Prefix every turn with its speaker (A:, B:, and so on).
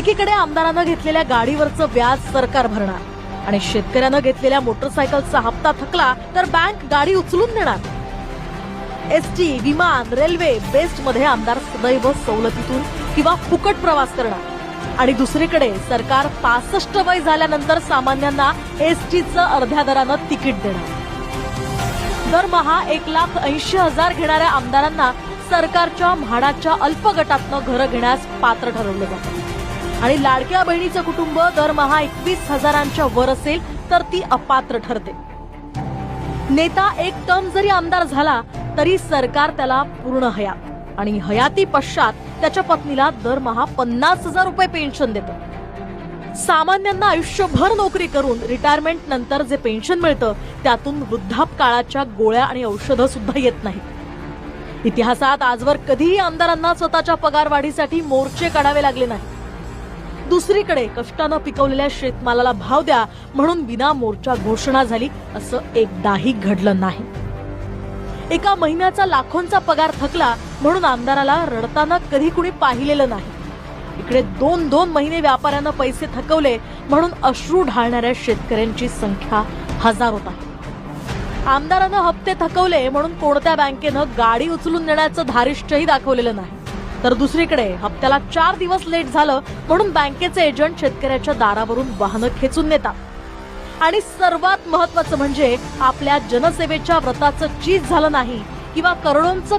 A: एकीकडे आमदारानं घेतलेल्या गाडीवरचं व्याज सरकार भरणार आणि शेतकऱ्यानं घेतलेल्या मोटरसायकलचा हप्ता थकला तर बँक गाडी उचलून देणार। एसटी, विमान, रेल्वे, बेस्ट मध्ये आमदार सदैव सवलतीतून किंवा फुकट प्रवास करणार आणि दुसरीकडे सरकार 65 वय झाल्यानंतर सामान्यांना एसटीचं अर्ध्या दरानं तिकीट देणार। दरमहा 1,80,000 घेणाऱ्या आमदारांना सरकारच्या म्हाडाच्या अल्प गटातनं घरं घेण्यास पात्र ठरवलं जातं आणि लाडक्या बहिणीचं कुटुंब दरमहा 21,000च्या वर असेल तर ती अपात्र ठरते। नेता एक टर्म जरी आमदार झाला तरी सरकार त्याला पूर्ण हयात आणि हयाती पश्चात त्याच्या पत्नीला दरमहा 50,000 रुपये पेन्शन देतं। सामान्यांना आयुष्यभर नोकरी करून रिटायरमेंट नंतर जे पेन्शन मिळतं त्यातून वृद्धापकाळाच्या गोळ्या आणि औषधं सुद्धा येत नाहीत। इतिहासात आजवर कधीही आमदारांना स्वतःच्या पगारवाढीसाठी मोर्चे काढावे लागले नाही। दुसरीकडे कष्टानं पिकवलेल्या शेतमालाला भाव द्या म्हणून विना मोर्चा घोषणा झाली असं एकदाही घडलं नाही। एका महिन्याचा लाखोंचा पगार थकला म्हणून आमदाराला रडताना कधी कुणी पाहिलेलं नाही। इकडे 2-2 महिने व्यापाऱ्यानं पैसे थकवले म्हणून अश्रू ढाळणाऱ्या शेतकऱ्यांची संख्या हजारोत आहे। आमदारानं हप्ते थकवले म्हणून कोणत्या बँकेनं गाडी उचलून नेण्याचं धारिष्ट्यही दाखवलेलं नाही, तर दुसरीकडे हप्त्याला 4 दिवस लेट झालं म्हणून बँकेचे एजंट शेतकऱ्याच्या दारावरून वाहनं खेचून नेतात। आणि सर्वात महत्वाचं म्हणजे आपल्या जनसेवेच्या व्रताचं चीज झालं नाही किंवा करोडोंचं